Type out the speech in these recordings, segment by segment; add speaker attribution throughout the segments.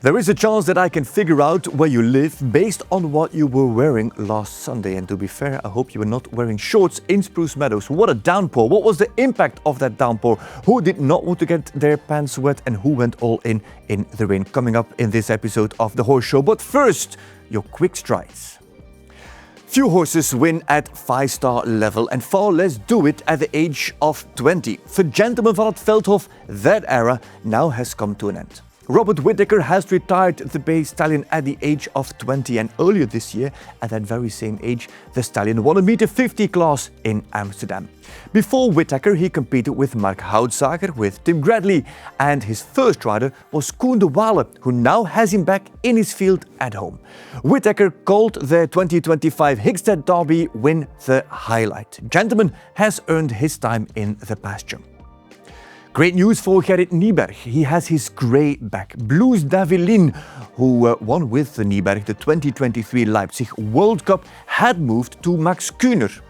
Speaker 1: There is a chance that I can figure out where you live based on what you were wearing last Sunday. And to be fair, I hope you were not wearing shorts in Spruce Meadows. What a downpour. What was the impact of that downpour? Who did not want to get their pants wet and who went all in the rain? Coming up in this episode of The Horse Show. But first, your quick strides. Few horses win at 5-star level and far less do it at the age of 20. For Gentleman van het Veldhof, that era now has come to an end. Robert Whittaker has retired the bay stallion at the age of 20, and earlier this year, at that very same age, the stallion won a meter 50 class in Amsterdam. Before Whittaker, he competed with Mark Houtzager, with Tim Gradley, and his first rider was Koen de Waele, who now has him back in his field at home. Whittaker called the 2025 Hickstead Derby win the highlight. Gentleman has earned his time in the pasture. Great news for Gerrit Nieberg. He has his grey back. Blues Davilin, who won with the Nieberg the 2023 Leipzig World Cup, had moved to Max Kühner.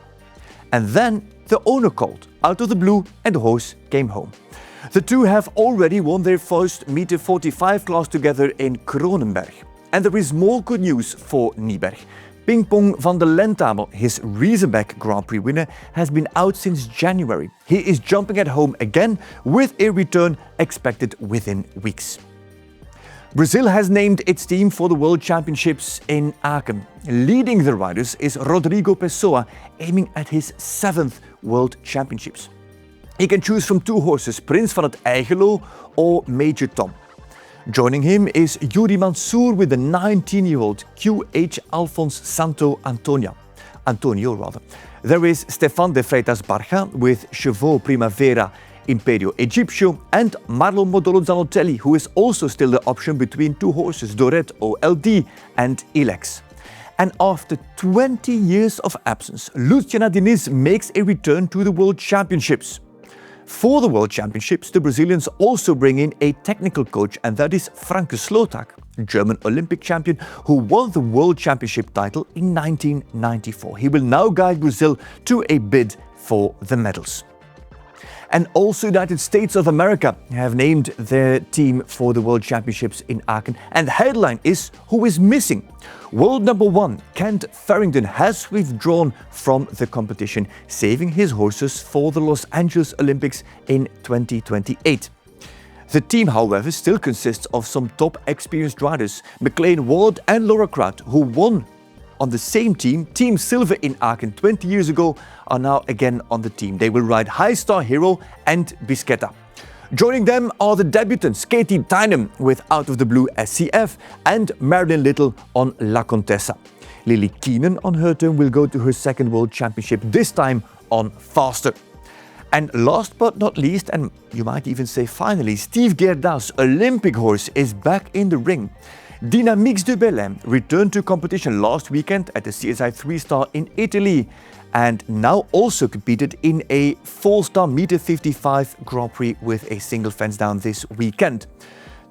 Speaker 1: And then the owner called out of the blue and the horse came home. The two have already won their first meter 45 class together in Kronenberg. And there is more good news for Nieberg. Ping Pong van de Lentabel, his Riesenbeck Grand Prix winner, has been out since January. He is jumping at home again with a return expected within weeks. Brazil has named its team for the World Championships in Aachen. Leading the riders is Rodrigo Pessoa, aiming at his 7th World Championships. He can choose from two horses, Prins van het Eigelo or Major Tom. Joining him is Yuri Mansour with the 19-year-old QH Alphonse Santo Antonio. There is Stefan de Freitas Barja with Chevaux Primavera Imperio Egipcio and Marlon Modolo Zanotelli, who is also still the option between two horses, Dorette OLD and Ilex. And after 20 years of absence, Luciana Diniz makes a return to the World Championships. For the World Championships, the Brazilians also bring in a technical coach, and that is Franke Slotak, German Olympic champion who won the World Championship title in 1994. He will now guide Brazil to a bid for the medals. And also United States of America have named their team for the World Championships in Aachen. And the headline is, who is missing? World number 1, Kent Farrington, has withdrawn from the competition, saving his horses for the Los Angeles Olympics in 2028. The team, however, still consists of some top experienced riders. McLean Ward and Laura Kraut, who won on the same team, Team Silver in Aachen 20 years ago, are now again on the team. They will ride High Star Hero and Bisquetta. Joining them are the debutants Katie Tynem with Out of the Blue SCF and Marilyn Little on La Contessa. Lily Keenan on her turn will go to her second World Championship, this time on Faster. And last but not least, and you might even say finally, Steve Gerda's Olympic horse is back in the ring. Dynamiques de Belém returned to competition last weekend at the CSI 3-star in Italy and now also competed in a 4-star meter 55 Grand Prix with a single fence down this weekend.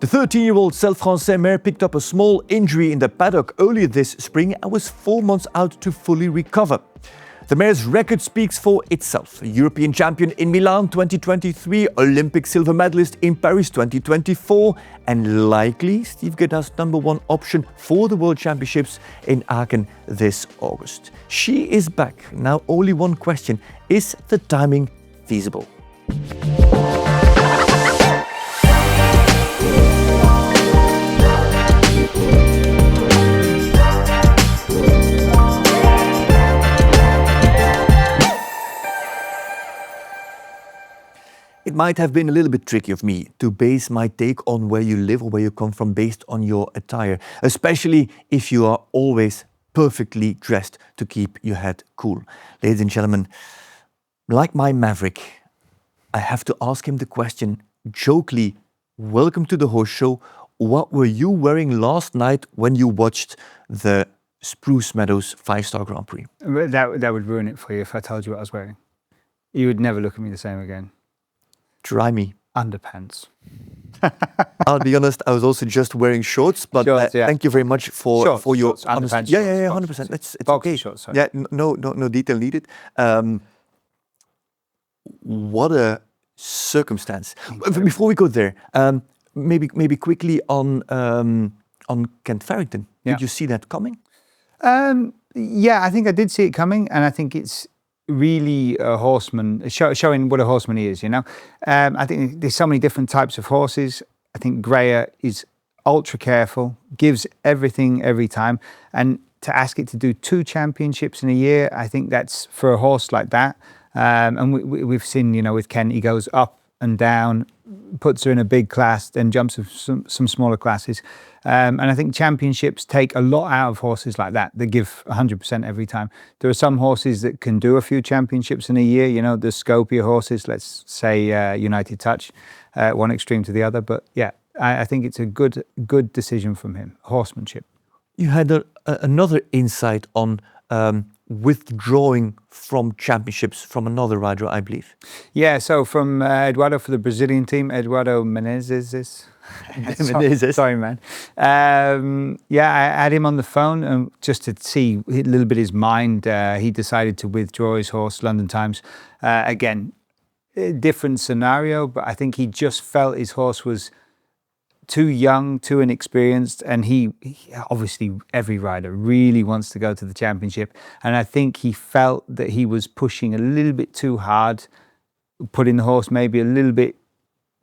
Speaker 1: The 13-year-old Self-Français mare picked up a small injury in the paddock earlier this spring and was 4 months out to fully recover. The mare's record speaks for itself. European champion in Milan 2023, Olympic silver medalist in Paris 2024, and likely Steve Gerda's number 1 option for the World Championships in Aachen this August. She is back. Now only one question, is the timing feasible? It might have been a little bit tricky of me to base my take on where you live or where you come from based on your attire, especially if you are always perfectly dressed to keep your head cool. Ladies and gentlemen, like my Maverick, I have to ask him the question, jokingly, welcome to the Horse Show. What were you wearing last night when you watched the Spruce Meadows 5-star Grand Prix?
Speaker 2: That would ruin it for you if I told you what I was wearing. You would never look at me the same again.
Speaker 1: Try me.
Speaker 2: Underpants.
Speaker 1: I'll be honest, I was also just wearing shorts, but
Speaker 2: shorts, yeah.
Speaker 1: Thank you very much for your
Speaker 2: underpants.
Speaker 1: Honest, yeah, 100%. It's okay.
Speaker 2: Shorts, sorry.
Speaker 1: Yeah, no detail needed. What a circumstance. Before we go there, maybe quickly on Kent Farrington.
Speaker 2: Yeah.
Speaker 1: Did you see that coming?
Speaker 2: Yeah, I think I did see it coming, and I think it's really a horseman, showing what a horseman he is, you know. I think there's so many different types of horses. I think Greyer is ultra careful, gives everything every time, and to ask it to do 2 championships in a year, I think that's for a horse like that. And we've seen, you know, with Ken, he goes up and down, puts her in a big class, then jumps to some smaller classes. And I think championships take a lot out of horses like that. They give 100% every time. There are some horses that can do a few championships in a year, you know, the Scopia horses, let's say United Touch, one extreme to the other. But yeah, I think it's a good decision from him, horsemanship.
Speaker 1: You had another insight on withdrawing from championships from another rider, I believe.
Speaker 2: Yeah, so from Eduardo for the Brazilian team, Eduardo Menezes. Sorry, man. Yeah, I had him on the phone just to see a little bit his mind. He decided to withdraw his horse, London Times. Again, a different scenario, but I think he just felt his horse was too young, too inexperienced, and he obviously, every rider really wants to go to the championship, and I think he felt that he was pushing a little bit too hard, putting the horse maybe a little bit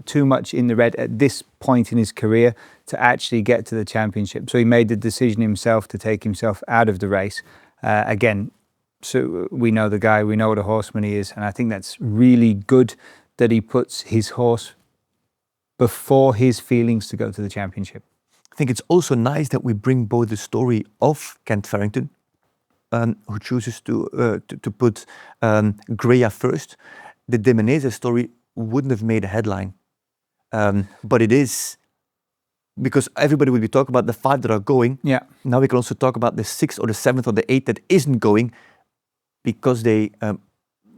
Speaker 2: too much in the red at this point in his career to actually get to the championship. So he made the decision himself to take himself out of the race. Again, so we know the guy, we know what a horseman he is, and I think that's really good that he puts his horse before his feelings to go to the championship.
Speaker 1: I think it's also nice that we bring both the story of Kent Farrington, who chooses to put Greya first. The De Menezes story wouldn't have made a headline, but it is, because everybody will be talking about the 5 that are going.
Speaker 2: Yeah.
Speaker 1: Now we can also talk about the 6th or the 7th or the 8th that isn't going, because they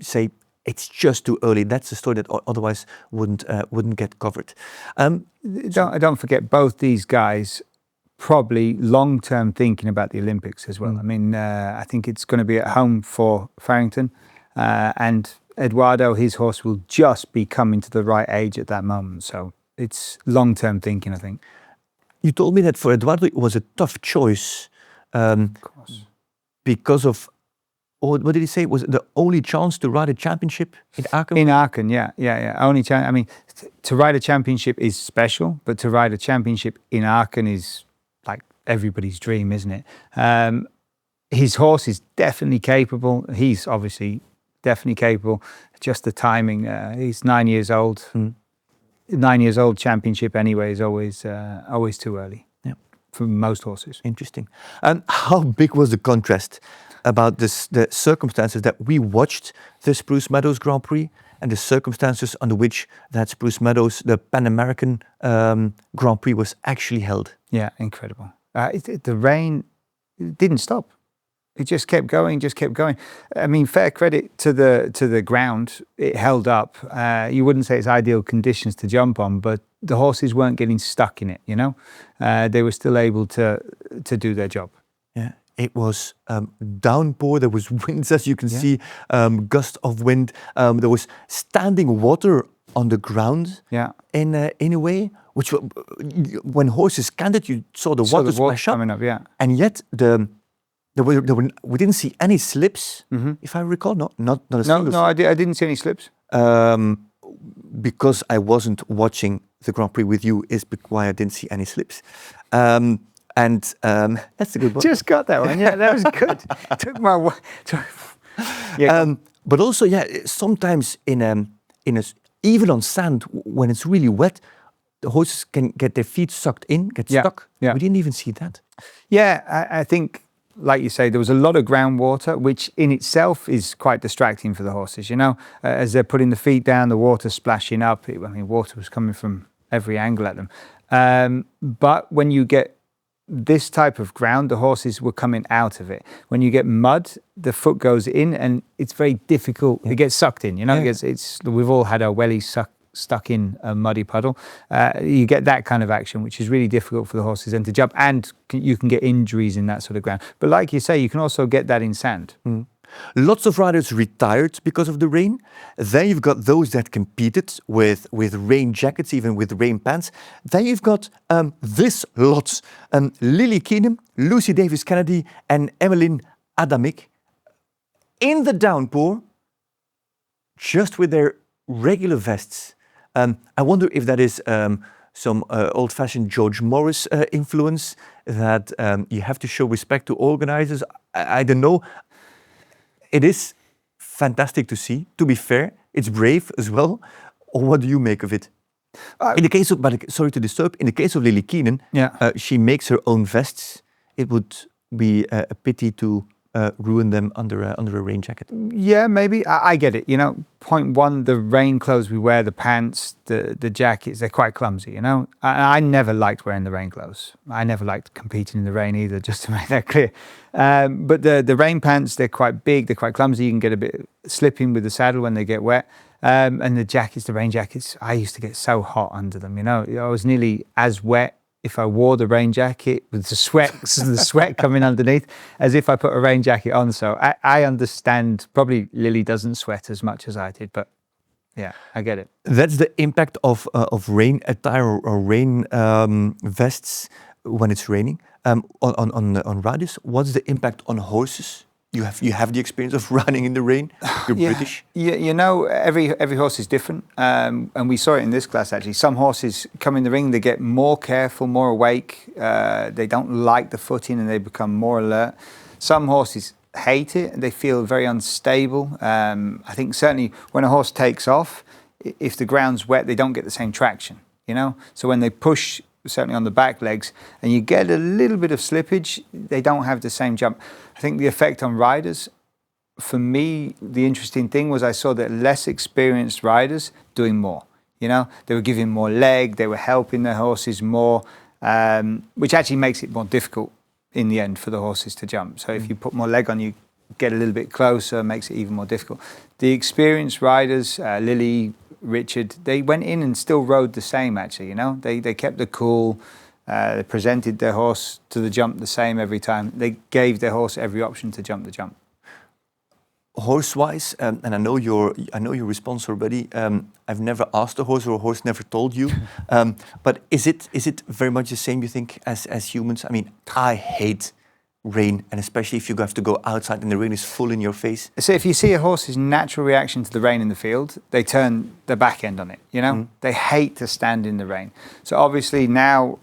Speaker 1: say it's just too early. That's a story that otherwise wouldn't get covered.
Speaker 2: Don't forget, both these guys probably long-term thinking about the Olympics as well. I mean, I think it's going to be at home for Farrington, and Eduardo, his horse, will just be coming to the right age at that moment. So it's long-term thinking, I think.
Speaker 1: You told me that for Eduardo it was a tough choice,
Speaker 2: of course,
Speaker 1: because of, or what did he say? Was it the only chance to ride a championship in Aachen?
Speaker 2: In Aachen, yeah. Only I mean, to ride a championship is special, but to ride a championship in Aachen is like everybody's dream, isn't it? His horse is definitely capable. He's obviously definitely capable. Just the timing. He's 9 years old. 9 years old, championship anyway is always too early.
Speaker 1: Yeah,
Speaker 2: for most horses.
Speaker 1: Interesting. And how big was the contrast about the circumstances that we watched the Spruce Meadows Grand Prix and the circumstances under which that Spruce Meadows, the Pan American Grand Prix, was actually held?
Speaker 2: Yeah, incredible. The rain didn't stop. It just kept going, I mean, fair credit to the ground. It held up. You wouldn't say it's ideal conditions to jump on, but the horses weren't getting stuck in it, you know? They were still able to do their job.
Speaker 1: Yeah. It was downpour, there was winds, as you can see, gust of wind. There was standing water on the ground, in a way, which when horses canted, you saw the water splash up.
Speaker 2: Coming up, yeah.
Speaker 1: And yet we didn't see any slips, if I recall. Not a single.
Speaker 2: No, I didn't see any slips.
Speaker 1: Because I wasn't watching the Grand Prix with you is why I didn't see any slips. And that's a good one.
Speaker 2: Just got that one. Yeah, that was good. Took my
Speaker 1: but also, sometimes even on sand when it's really wet, the horses can get their feet sucked in, get stuck.
Speaker 2: Yeah.
Speaker 1: We didn't even see that.
Speaker 2: Yeah, I think, like you say, there was a lot of groundwater, which in itself is quite distracting for the horses. You know, as they're putting the feet down, the water splashing up. I mean, water was coming from every angle at them. But when you get this type of ground, the horses were coming out of it. When you get mud, the foot goes in, and it's very difficult. It gets sucked in. You know, we've all had our wellies stuck in a muddy puddle. You get that kind of action, which is really difficult for the horses then to jump, and you can get injuries in that sort of ground. But like you say, you can also get that in sand.
Speaker 1: Lots of riders retired because of the rain. Then you've got those that competed with rain jackets, even with rain pants. Then you've got this lot. Lily Keenan, Lucy Davis-Kennedy and Emmeline Adamic in the downpour, just with their regular vests. I wonder if that is some old-fashioned George Morris influence, that you have to show respect to organizers. I don't know. It is fantastic to see. To be fair, it's brave as well. Or what do you make of it? In the case of, sorry to disturb, in the case of Lily Keenan, she makes her own vests. It would be a pity to ruin them under a rain jacket.
Speaker 2: Yeah, maybe. I get it. You know, point one, the rain clothes we wear, the pants, the jackets, they're quite clumsy, you know. I never liked wearing the rain clothes. I never liked competing in the rain either, just to make that clear. But the rain pants, they're quite big, they're quite clumsy. You can get a bit slipping with the saddle when they get wet. And the jackets, the rain jackets, I used to get so hot under them, you know. I was nearly as wet if I wore the rain jacket with the sweat coming underneath, as if I put a rain jacket on. So I understand, probably Lily doesn't sweat as much as I did, but yeah, I get it.
Speaker 1: That's the impact of rain attire or rain vests when it's raining. On riders, what's the impact on horses? You have the experience of riding in the rain. You're British.
Speaker 2: Yeah, you know, every horse is different, and we saw it in this class actually. Some horses come in the ring, they get more careful, more awake. They don't like the footing, and they become more alert. Some horses hate it; they feel very unstable. I think certainly when a horse takes off, if the ground's wet, they don't get the same traction. You know, so when they push, certainly on the back legs, and you get a little bit of slippage, they don't have the same jump. I think the effect on riders, for me, the interesting thing was I saw that less experienced riders doing more. You know, they were giving more leg, they were helping their horses more, which actually makes it more difficult in the end for the horses to jump. So if you put more leg on, you get a little bit closer, makes it even more difficult. The experienced riders, Lily, Richard, they went in and still rode the same actually, you know. They kept the cool, they presented their horse to the jump the same every time. They gave their horse every option to jump the jump.
Speaker 1: Horse-wise, and I know your response already. I've never asked a horse, or a horse never told you. But is it very much the same, you think, as humans? I mean, I hate rain, and especially if you have to go outside and the rain is full in your face.
Speaker 2: So if you see a horse's natural reaction to the rain in the field, they turn their back end on it, you know? They hate to stand in the rain. So obviously now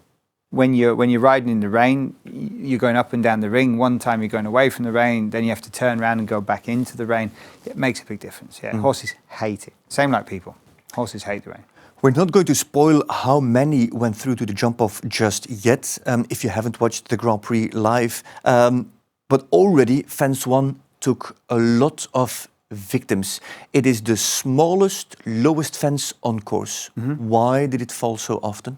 Speaker 2: when you're riding in the rain, you're going up and down the ring. One time you're going away from the rain, then you have to turn around and go back into the rain. It makes a big difference, yeah. Horses hate it. Same like people. Horses hate the rain.
Speaker 1: We're not going to spoil how many went through to the jump-off just yet, if you haven't watched the Grand Prix live. But already, Fence 1 took a lot of victims. It is the smallest, lowest fence on course. Why did it fall so often?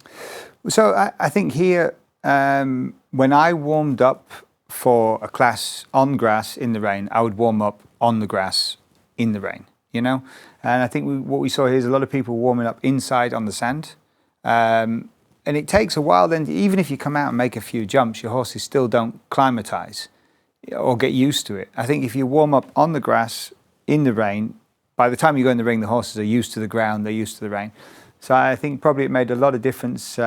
Speaker 2: So I think here, when I warmed up for a class on grass in the rain, I would warm up on the grass in the rain, you know? And I think what we saw here is a lot of people warming up inside on the sand. And it takes a while then, even if you come out and make a few jumps, your horses still don't climatize or get used to it. I think if you warm up on the grass in the rain, by the time you go in the ring, the horses are used to the ground, they're used to the rain. So I think probably it made a lot of difference,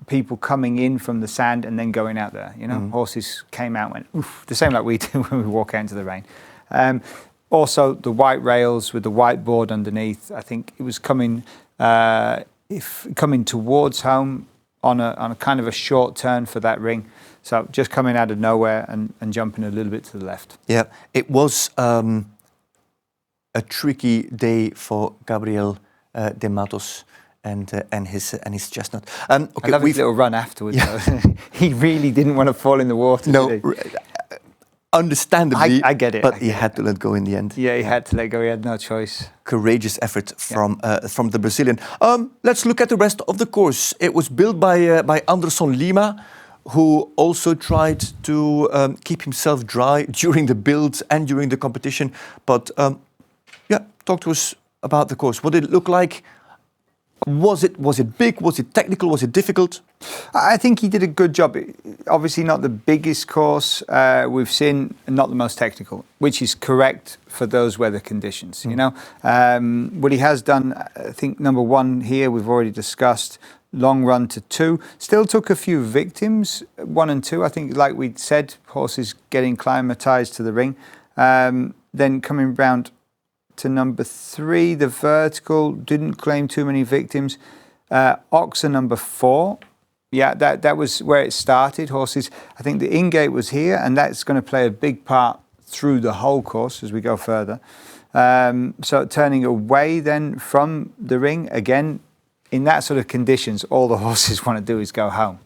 Speaker 2: people coming in from the sand and then going out there, you know. Horses came out and went, oof, the same like we do when we walk out into the rain. Also, the white rails with the white board underneath, I think it was coming towards home on a kind of a short turn for that ring. So just coming out of nowhere and jumping a little bit to the left.
Speaker 1: Yeah, it was a tricky day for Gabriel de Matos and his chestnut.
Speaker 2: Okay, I love his little run afterwards. Yeah. He really didn't want to fall in the water.
Speaker 1: No. Understandably,
Speaker 2: I get it.
Speaker 1: But he had to let go in the end.
Speaker 2: Yeah, he had to let go. He had no choice.
Speaker 1: Courageous effort from the Brazilian. Let's look at the rest of the course. It was built by Anderson Lima, who also tried to keep himself dry during the build and during the competition. But yeah, talk to us about the course. What did it look like Was it big? Was it technical? Was it difficult?
Speaker 2: I think he did a good job. Obviously not the biggest course we've seen, not the most technical, which is correct for those weather conditions, you know. What he has done, I think number one here, we've already discussed, long run to 2. Still took a few victims, 1 and 2. I think, like we said, horses getting climatized to the ring. Then coming round to number 3, the vertical, didn't claim too many victims. Oxer number 4. Yeah, that was where it started. Horses, I think the in-gate was here, and that's going to play a big part through the whole course as we go further. So turning away then from the ring, again, in that sort of conditions, all the horses want to do is go home,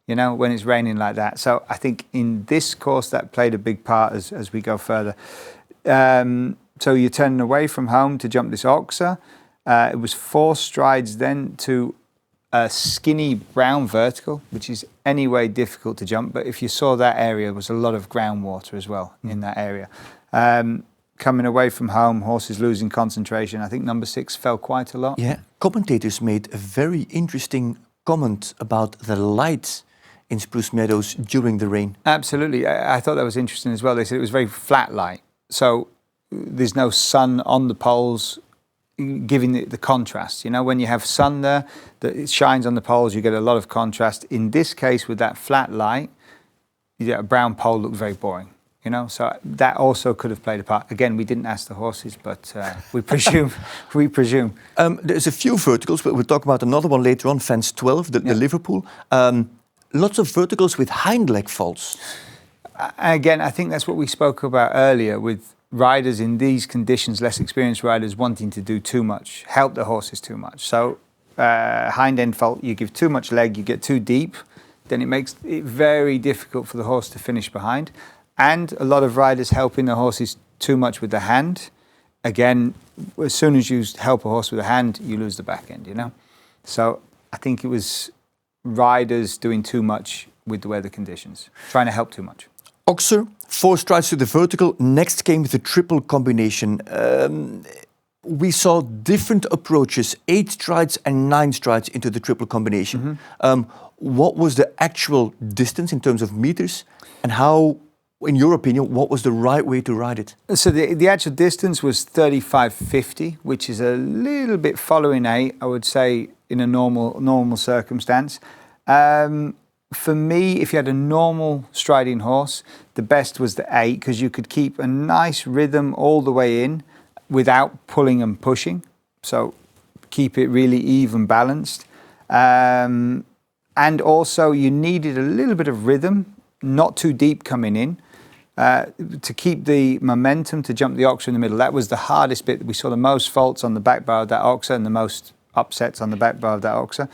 Speaker 2: you know, when it's raining like that. So I think in this course that played a big part as we go further. So you're turning away from home to jump this oxer. It was 4 strides then to a skinny brown vertical, which is anyway difficult to jump. But if you saw that area, there was a lot of groundwater as well in that area. Coming away from home, horses losing concentration. I think number 6 fell quite a lot.
Speaker 1: Yeah, commentators made a very interesting comment about the light in Spruce Meadows during the rain.
Speaker 2: Absolutely, I thought that was interesting as well. They said it was very flat light. So there's no sun on the poles giving the contrast. You know, when you have sun there, that it shines on the poles, you get a lot of contrast. In this case, with that flat light, a brown pole looked very boring. You know, so that also could have played a part. Again, we didn't ask the horses, but we presume. We presume.
Speaker 1: There's a few verticals, but we'll talk about another one later on. Fence 12, the Liverpool. Lots of verticals with hind leg faults.
Speaker 2: Again, I think that's what we spoke about earlier with riders in these conditions, less experienced riders wanting to do too much, help the horses too much. So hind end fault, you give too much leg, you get too deep, then it makes it very difficult for the horse to finish behind. And a lot of riders helping the horses too much with the hand. Again, as soon as you help a horse with a hand, you lose the back end, you know? So I think it was riders doing too much with the weather conditions, trying to help too much.
Speaker 1: Oxer, 4 strides to the vertical. Next came the triple combination. We saw different approaches, 8 strides and 9 strides into the triple combination. What was the actual distance in terms of meters, and how, in your opinion, what was the right way to ride it?
Speaker 2: So the actual distance was 35.50, which is a little bit following 8, I would say, in a normal circumstance. For me, if you had a normal striding horse, the best was the 8, because you could keep a nice rhythm all the way in without pulling and pushing. So keep it really even balanced. And also you needed a little bit of rhythm, not too deep coming in, to keep the momentum to jump the oxer in the middle. That was the hardest bit. We saw the most faults on the back bar of that oxer and the most upsets on the back bar of that oxer.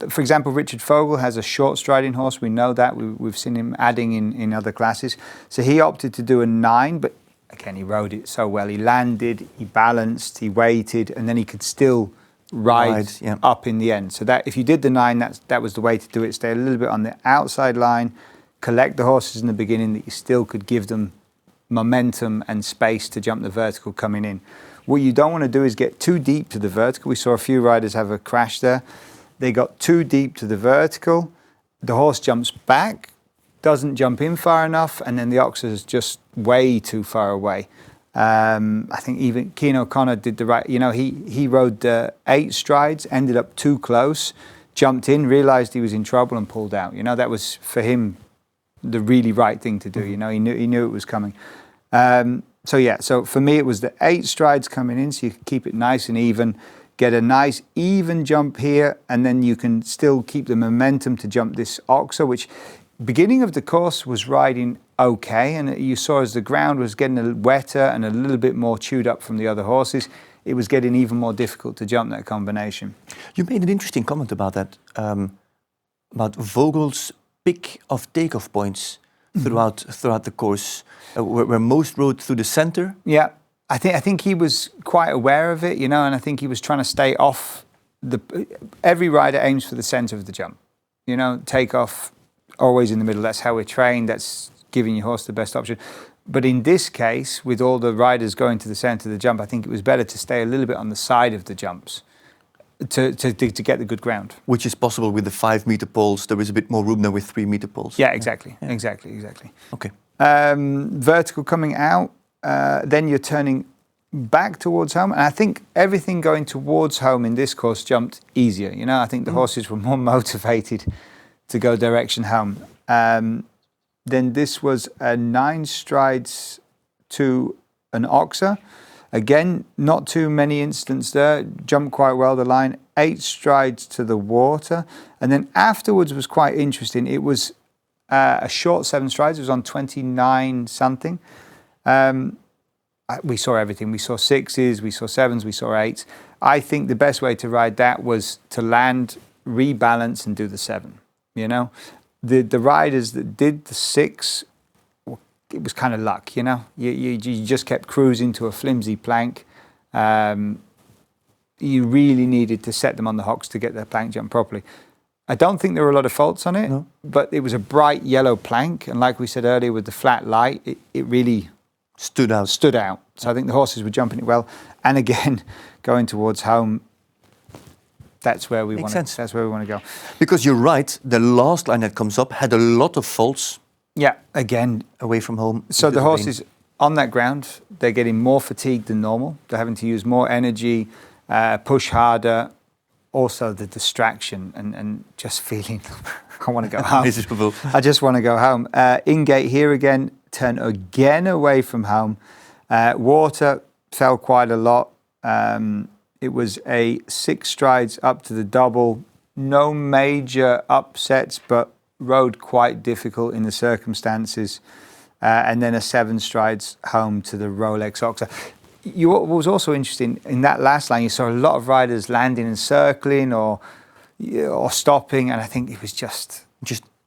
Speaker 2: For example, Richard Vogel has a short striding horse. We know that. We've seen him adding in other classes. So he opted to do a 9, but again, he rode it so well. He landed, he balanced, he waited, and then he could still ride up in the end. So that if you did the 9, that was the way to do it. Stay a little bit on the outside line, collect the horses in the beginning that you still could give them momentum and space to jump the vertical coming in. What you don't want to do is get too deep to the vertical. We saw a few riders have a crash there. They got too deep to the vertical. The horse jumps back, doesn't jump in far enough, and then the oxer is just way too far away. I think even Keane O'Connor did the right, you know, he rode 8 strides, ended up too close, jumped in, realized he was in trouble and pulled out. You know, that was for him the really right thing to do. You know, he knew it was coming. So for me it was the 8 strides coming in, so you could keep it nice and even, get a nice even jump here, and then you can still keep the momentum to jump this oxer, which beginning of the course was riding okay, and you saw as the ground was getting a little wetter and a little bit more chewed up from the other horses, it was getting even more difficult to jump that combination.
Speaker 1: You made an interesting comment about that, about Vogel's pick of takeoff points throughout the course, where most rode through the center.
Speaker 2: Yeah, I think he was quite aware of it, you know, and I think he was trying to stay off every rider aims for the center of the jump, you know, take off always in the middle. That's how we're trained. That's giving your horse the best option. But in this case, with all the riders going to the center of the jump, I think it was better to stay a little bit on the side of the jumps. to get the good ground.
Speaker 1: Which is possible with the 5 meter poles. There is a bit more room than with 3 meter poles.
Speaker 2: Yeah, exactly. Exactly.
Speaker 1: Okay.
Speaker 2: Vertical coming out, then you're turning back towards home. And I think everything going towards home in this course jumped easier. You know, I think the horses were more motivated to go direction home. Then this was 9 strides to an oxer. Again, not too many incidents there. Jumped quite well the line. 8 strides to the water. And then afterwards was quite interesting. It was a short 7 strides. It was on 29 something. We saw everything. We saw 6s, we saw 7s, we saw 8s. I think the best way to ride that was to land, rebalance, and do the 7. You know, the riders that did the 6, it was kind of luck. You know, you just kept cruising to a flimsy plank. You really needed to set them on the hocks to get their plank jump properly. I don't think there were a lot of faults on it, but it was a bright yellow plank, and like we said earlier, with the flat light, it really stood out. So I think the horses were jumping it well, and again, going towards home. That's where we want to. That's where we want to go.
Speaker 1: Because you're right. The last line that comes up had a lot of faults.
Speaker 2: Yeah, again,
Speaker 1: away from home.
Speaker 2: So the horses on that ground, they're getting more fatigued than normal. They're having to use more energy, push harder. Also, the distraction and just feeling, I want to go home.
Speaker 1: Miserable.
Speaker 2: I just want to go home. In-gate here again, turn again away from home. Water fell quite a lot. It was a 6 strides up to the double. No major upsets, but rode quite difficult in the circumstances. And then a 7 strides home to the Rolex Oxer. What was also interesting, in that last line, you saw a lot of riders landing and circling or stopping, and I think it was just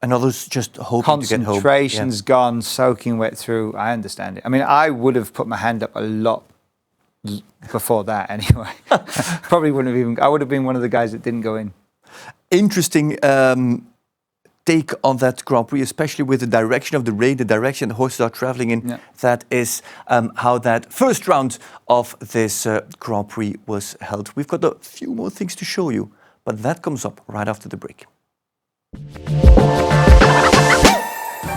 Speaker 1: and others just hoping to get home.
Speaker 2: Concentration's gone, soaking wet through. I understand it. I mean, I would have put my hand up a lot before that anyway. Probably wouldn't have even. I would have been one of the guys that didn't go in.
Speaker 1: Interesting take on that Grand Prix, especially with the direction of the rain, the direction the horses are traveling in. Yeah. That is how that first round of this Grand Prix was held. We've got a few more things to show you, but that comes up right after the break.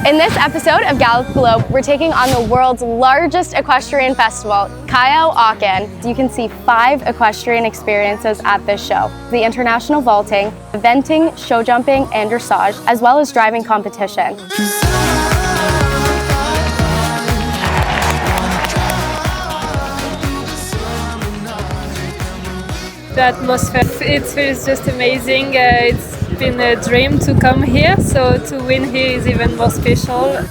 Speaker 3: In this episode of Gallop Globe, we're taking on the world's largest equestrian festival, Aachen. You can see 5 equestrian experiences at this show: the international vaulting, eventing, show jumping, and dressage, as well as driving competition.
Speaker 4: The atmosphere, it feels just amazing. It's been a dream to come here, so to win here is even more special.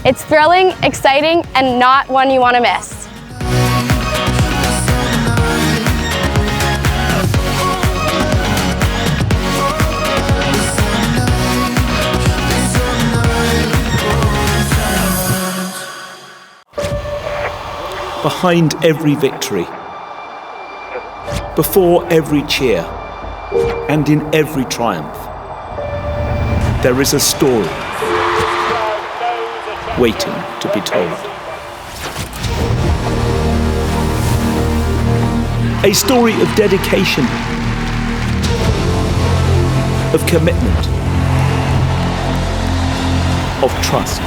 Speaker 3: It's thrilling, exciting, and not one you want to miss.
Speaker 5: Behind every victory, before every cheer, and in every triumph, there is a story waiting to be told. A story of dedication, of commitment, of trust.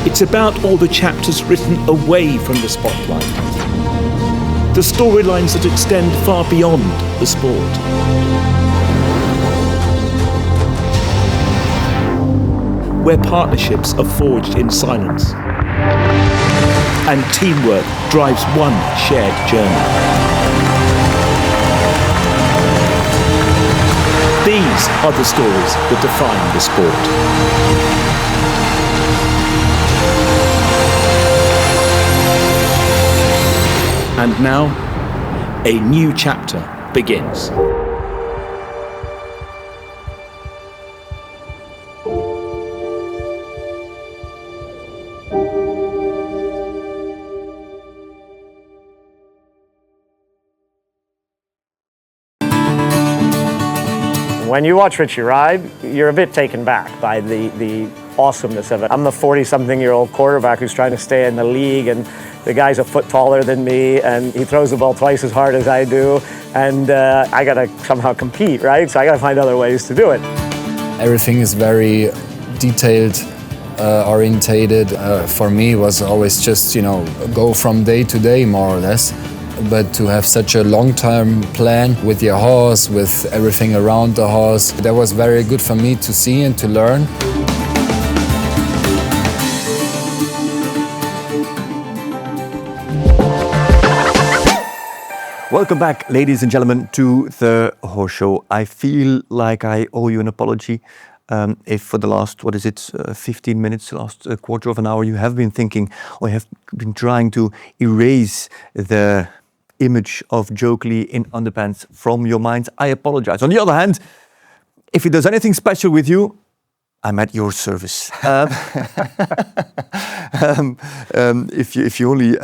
Speaker 5: It's about all the chapters written away from the spotlight. The storylines that extend far beyond the sport. Where partnerships are forged in silence and teamwork drives one shared journey. These are the stories that define the sport. And now, a new chapter begins.
Speaker 6: When you watch Richie ride, you're a bit taken back by the awesomeness of it. I'm a 40-something-year-old quarterback who's trying to stay in the league, and the guy's a foot taller than me, and he throws the ball twice as hard as I do, and I gotta somehow compete, right? So I gotta find other ways to do it.
Speaker 7: Everything is very detailed, orientated. For me, it was always just, go from day to day, more or less. But to have such a long-term plan with your horse, with everything around the horse, that was very good for me to see and to learn.
Speaker 1: Welcome back, ladies and gentlemen, to the Horse Show. I feel like I owe you an apology. If for the last, 15 minutes, last quarter of an hour, you have been thinking or have been trying to erase the image of Joke Lee in underpants from your minds, I apologize. On the other hand, if it does anything special with you, I'm at your service. If you only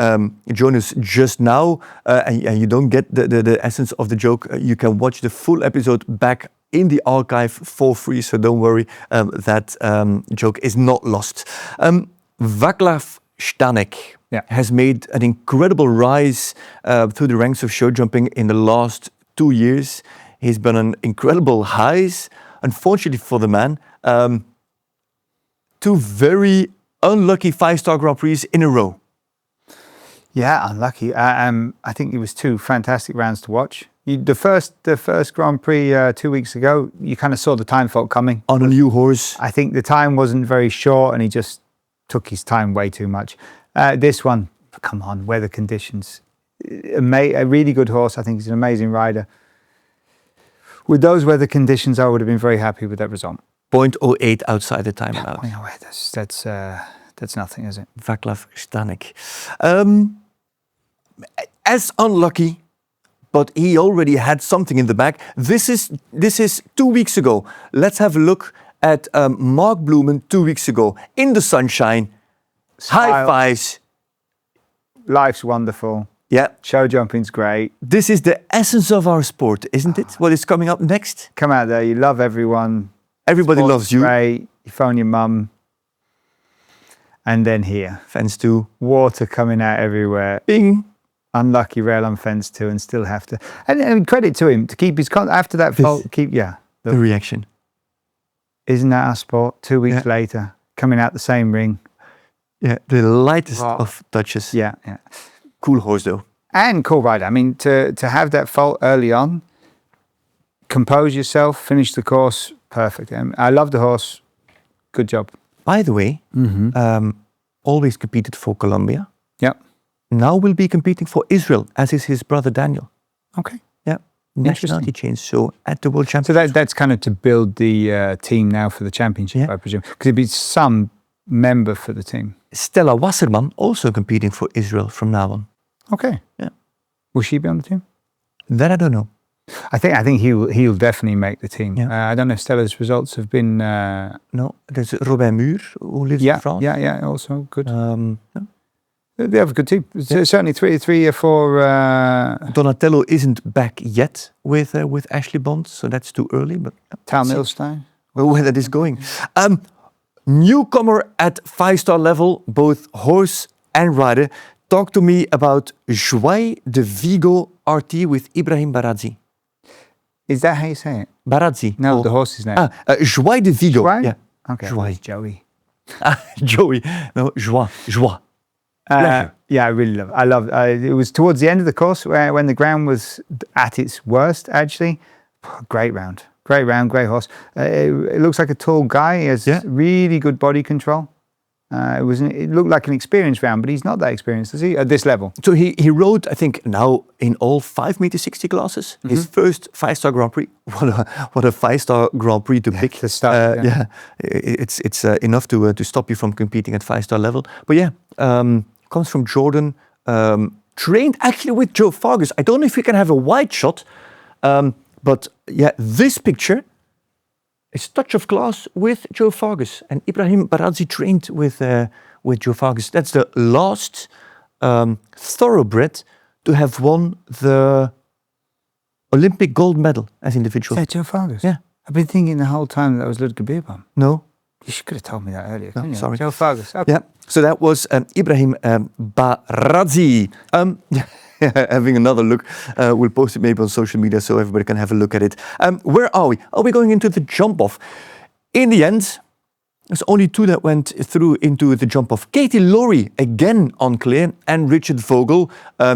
Speaker 1: join us just now and you don't get the essence of the joke, you can watch the full episode back in the archive for free, so don't worry, that joke is not lost. Vaclav Stanek has made an incredible rise through the ranks of show jumping in the last 2 years. He's been on incredible highs. Unfortunately for the man, 2 very unlucky 5-star Grand Prix in a row.
Speaker 2: Yeah, unlucky. I think it was 2 fantastic rounds to watch. The first Grand Prix 2 weeks ago, you kind of saw the time fault coming.
Speaker 1: On a new horse.
Speaker 2: I think the time wasn't very short and he just took his time way too much. This one, come on, weather conditions. A really good horse. I think he's an amazing rider. With those weather conditions, I would have been very happy with that result.
Speaker 1: 0.08 outside the time allowed.
Speaker 2: That's nothing, is it?
Speaker 1: Vaclav Stanek. As unlucky, but he already had something in the bag. This is 2 weeks ago. Let's have a look at Mark Bluman 2 weeks ago in the sunshine.
Speaker 2: Smile.
Speaker 1: High fives.
Speaker 2: Life's wonderful.
Speaker 1: Yeah.
Speaker 2: Show jumping's great.
Speaker 1: This is the essence of our sport, isn't it? What is coming up next?
Speaker 2: Come out there, you love everyone.
Speaker 1: Everybody
Speaker 2: Sport's
Speaker 1: loves you.
Speaker 2: Great. You phone your mum. And then here.
Speaker 1: Fence 2.
Speaker 2: Water coming out everywhere.
Speaker 1: Bing.
Speaker 2: Unlucky rail on fence 2 and still have to. And credit to him to keep his after that fault.
Speaker 1: The reaction.
Speaker 2: Isn't that our sport? 2 weeks later, coming out the same ring.
Speaker 1: Yeah, the lightest of touches.
Speaker 2: Yeah.
Speaker 1: Cool horse though.
Speaker 2: And cool rider. I mean, to have that fault early on, compose yourself, finish the course, perfect. I love the horse. Good job.
Speaker 1: By the way, always competed for Colombia.
Speaker 2: Yep.
Speaker 1: Now will be competing for Israel, as is his brother Daniel.
Speaker 2: Okay.
Speaker 1: Yeah. Nationality change. So at the World Championships.
Speaker 2: So that's kind of to build the team now for the championship, I presume. Because it'd be some member for the team.
Speaker 1: Stella Wasserman also competing for Israel from now on.
Speaker 2: Okay.
Speaker 1: Yeah.
Speaker 2: Will she be on the team?
Speaker 1: That I don't know.
Speaker 2: I think he'll definitely make the team.
Speaker 1: Yeah.
Speaker 2: I don't know if Stella's results have been.
Speaker 1: No, there's Robin Muur who lives in France.
Speaker 2: Yeah, also good. They have a good team. Certainly 3 or 4.
Speaker 1: Donatello isn't back yet with Ashley Bond, so that's too early. But
Speaker 2: Tal Milstein.
Speaker 1: Well, where that is going. Newcomer at 5-star level, both horse and rider. Talk to me about Joie de Vigo RT with Ibrahim Baradzi.
Speaker 2: Is that how you say it?
Speaker 1: Baradzi.
Speaker 2: No, the horse's name.
Speaker 1: Joie de Vigo.
Speaker 2: Joie?
Speaker 1: Yeah.
Speaker 2: Okay.
Speaker 1: Joie.
Speaker 2: Joey.
Speaker 1: Joey. No, Joie.
Speaker 2: Yeah, I really love it. I love it. It was towards the end of the course when the ground was at its worst, actually. Great round. Great round, great horse. It looks like a tall guy. He has really good body control. It looked like an experienced round, but he's not that experienced, is he, at this level?
Speaker 1: So he rode, I think, now in all 5m60 classes. His first 5-star Grand Prix. What a 5-star Grand Prix to pick.
Speaker 2: To start,
Speaker 1: It's enough to stop you from competing at 5-star level. But comes from Jordan, trained actually with Joe Fargus. I don't know if we can have a wide shot, but this picture is touch of class with Joe Fargus, and Ibrahim Baradzi trained with Joe Fargus. That's the last thoroughbred to have won the Olympic gold medal as individual.
Speaker 2: Is that Joe Fargus?
Speaker 1: Yeah.
Speaker 2: I've been thinking the whole time that was Ludger Beerbaum.
Speaker 1: No,
Speaker 2: You could have told me that earlier, couldn't you?
Speaker 1: Sorry.
Speaker 2: Joe Fergus. Okay.
Speaker 1: Yeah, so that was Ibrahim Baradzi. Having another look. We'll post it maybe on social media so everybody can have a look at it. Where are we? Are we going into the jump-off? In the end, there's only two that went through into the jump-off. Katie Laurie, again on clear, and Richard Vogel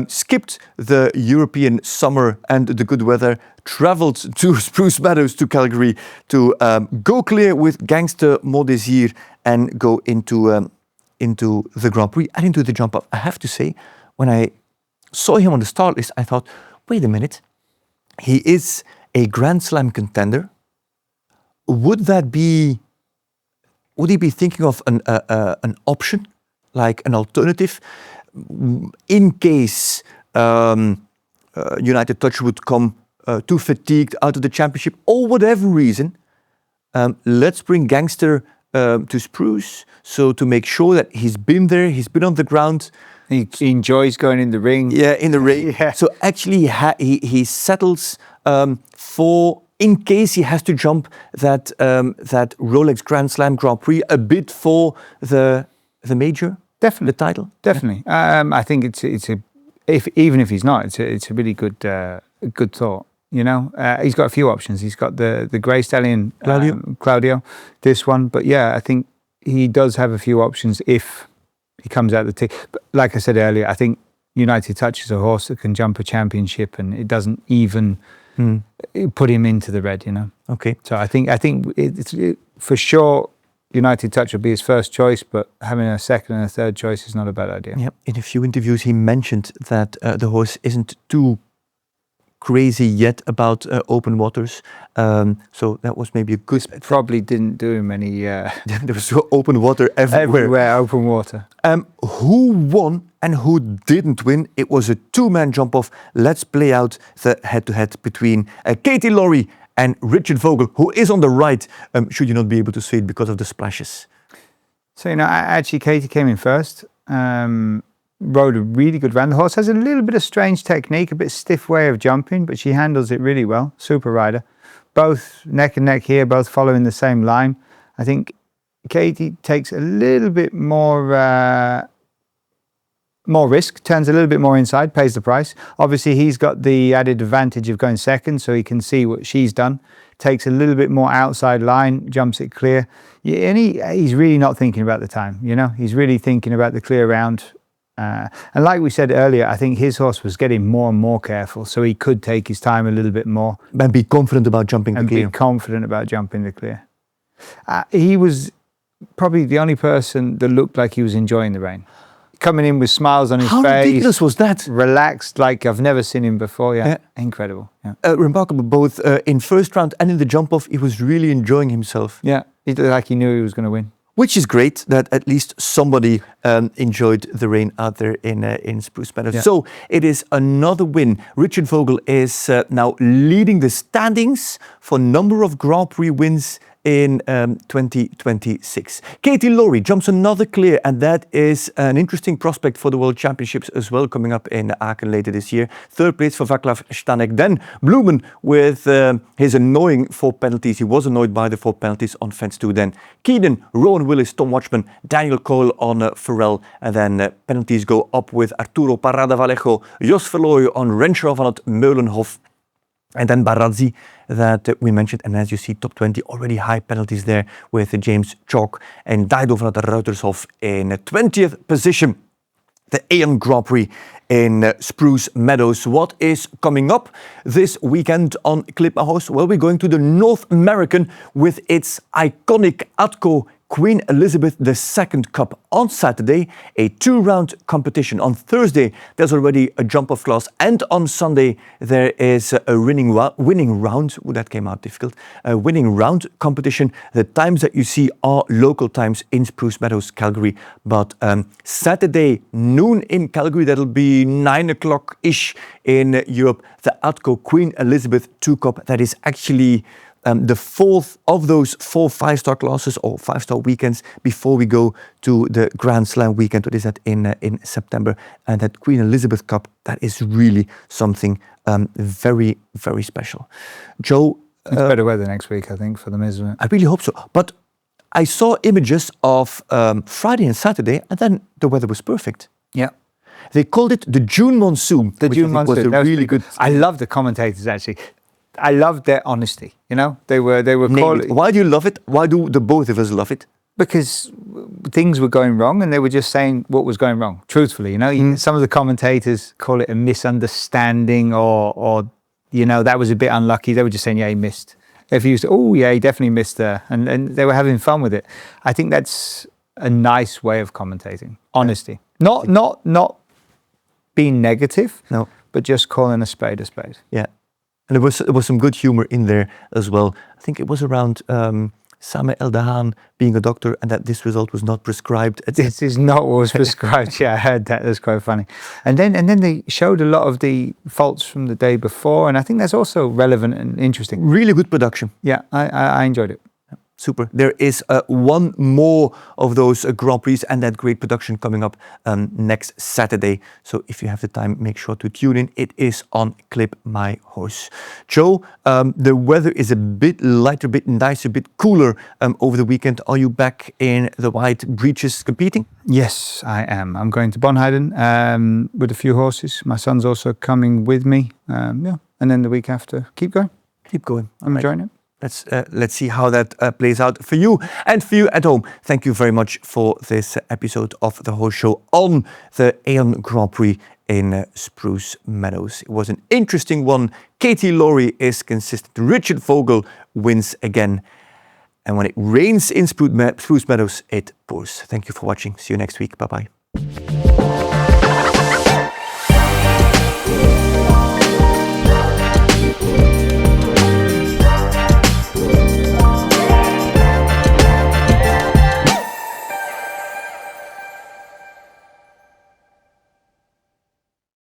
Speaker 1: skipped the European summer and the good weather, travelled to Spruce Meadows to Calgary to go clear with Gangster, Montdesir, and go into the Grand Prix and into the jump-off. I have to say, when I saw him on the start list, I thought, wait a minute, he is a Grand Slam contender. Would he be thinking of an option, like an alternative, in case United Touch would come too fatigued out of the championship or whatever reason? Let's bring Gangster to Spruce, so to make sure that he's been there, he's been on the ground.
Speaker 2: He enjoys going in the ring.
Speaker 1: Yeah, in the ring.
Speaker 2: Yeah.
Speaker 1: So actually he settles for, in case he has to jump that Rolex Grand Slam Grand Prix, a bid for the major,
Speaker 2: Definitely,
Speaker 1: the title.
Speaker 2: definitely. I think even if he's not, it's a really good thought. You know, he's got a few options. He's got the Grey Stallion Claudio, this one. But yeah, I think he does have a few options if he comes out the team. But like I said earlier, I think United Touch is a horse that can jump a championship, and it doesn't even put him into the red, you know.
Speaker 1: Okay.
Speaker 2: So I think it's for sure United Touch will be his first choice, but having a second and a third choice is not a bad idea.
Speaker 1: Yeah. In a few interviews, he mentioned that the horse isn't too crazy yet about open waters. So that was maybe a good...
Speaker 2: Probably didn't do him any...
Speaker 1: There was open water everywhere.
Speaker 2: Everywhere, open water.
Speaker 1: Who won and who didn't win? It was a two-man jump-off. Let's play out the head-to-head between Katie Laurie and Richard Vogel, who is on the right, should you not be able to see it because of the splashes.
Speaker 2: So, you know, actually Katie came in first. Rode a really good round. The horse has a little bit of strange technique, a bit stiff way of jumping, but she handles it really well. Super rider. Both neck and neck here, both following the same line. I think Katie takes a little bit more risk, turns a little bit more inside, pays the price. Obviously, he's got the added advantage of going second, so he can see what she's done. Takes a little bit more outside line, jumps it clear. Yeah, and he's really not thinking about the time, you know? He's really thinking about the clear round. And like we said earlier, I think his horse was getting more and more careful, so he could take his time a little bit more.
Speaker 1: And be confident about jumping the clear.
Speaker 2: And be confident about jumping the clear. He was probably the only person that looked like he was enjoying the rain. Coming in with smiles on his face.
Speaker 1: How ridiculous was that?
Speaker 2: Relaxed, like I've never seen him before. Yeah. Incredible. Yeah.
Speaker 1: Remarkable, both in first round and in the jump-off, he was really enjoying himself.
Speaker 2: Yeah, he looked like he knew he was going to win.
Speaker 1: Which is great that at least somebody enjoyed the rain out there in Spruce Meadows. Yeah. So it is another win. Richard Vogel is now leading the standings for number of Grand Prix wins in 2026. Katie Laurie jumps another clear, and that is an interesting prospect for the World Championships as well, coming up in Aachen later this year. Third place for Vaclav Stanek. Then Bluman with his annoying 4 penalties. He was annoyed by the 4 penalties on fence 2. Then Keenan, Rowan Willis, Tom Watchman, Daniel Cole on Farrell. And then penalties go up with Arturo Parada Vallejo, Jos Verlooy on Renshaw van het Meulenhof. And then Baradzi that we mentioned, and as you see, top 20, already high penalties there with James Chalk and Dido van het Ruitershof in 20th position. The AON Grand Prix in Spruce Meadows. What is coming up this weekend on Clipperhouse? Well, we're going to the North American with its iconic Atco Queen Elizabeth II Cup on Saturday, a 2-round competition. On Thursday, there's already a jump-off class, and on Sunday, there is a winning round. Oh, that came out difficult. A winning round competition. The times that you see are local times in Spruce Meadows, Calgary. But Saturday, noon in Calgary, that'll be 9 o'clock-ish in Europe. The Atco Queen Elizabeth II Cup, that is actually the fourth of those 4 5-star classes or 5-star weekends before we go to the Grand Slam weekend. What is that in September? And that Queen Elizabeth Cup, that is really something very, very special. Joe,
Speaker 2: it's better weather next week, I think, for them, isn't it?
Speaker 1: I really hope so. But I saw images of Friday and Saturday, and then the weather was perfect.
Speaker 2: Yeah.
Speaker 1: They called it the June monsoon.
Speaker 2: The June monsoon.
Speaker 1: Was
Speaker 2: that was
Speaker 1: really good.
Speaker 2: I love the commentators actually. I love their honesty. You know, they were calling.
Speaker 1: Why do you love it? Why do the both of us love it?
Speaker 2: Because things were going wrong, and they were just saying what was going wrong. Truthfully, you know, some of the commentators call it a misunderstanding, or you know, that was a bit unlucky. They were just saying, yeah, he missed. If he used, oh yeah, he definitely missed there, and they were having fun with it. I think that's a nice way of commentating. Honesty, not being negative,
Speaker 1: no,
Speaker 2: but just calling a spade a spade.
Speaker 1: Yeah, and there was some good humor in there as well. I think it was around Same El Dahan being a doctor, and that this result was not prescribed.
Speaker 2: This is not what was prescribed. Yeah, I heard that. That's quite funny. And then they showed a lot of the faults from the day before, and I think that's also relevant and interesting.
Speaker 1: Really good production.
Speaker 2: Yeah, I enjoyed it.
Speaker 1: Super. There is one more of those Grand Prix and that great production coming up next Saturday. So if you have the time, make sure to tune in. It is on Clip My Horse. Joe, the weather is a bit lighter, a bit nicer, a bit cooler over the weekend. Are you back in the white breeches competing?
Speaker 2: Yes, I am. I'm going to Bonheiden with a few horses. My son's also coming with me. Yeah, and then the week after, keep going.
Speaker 1: Keep going.
Speaker 2: I'm enjoying it.
Speaker 1: Let's see how that plays out for you and for you at home. Thank you very much for this episode of the whole show on the AON Grand Prix in Spruce Meadows. It was an interesting one. Katie Laurie is consistent. Richard Vogel wins again. And when it rains in Spruce Meadows, it pours. Thank you for watching. See you next week. Bye-bye.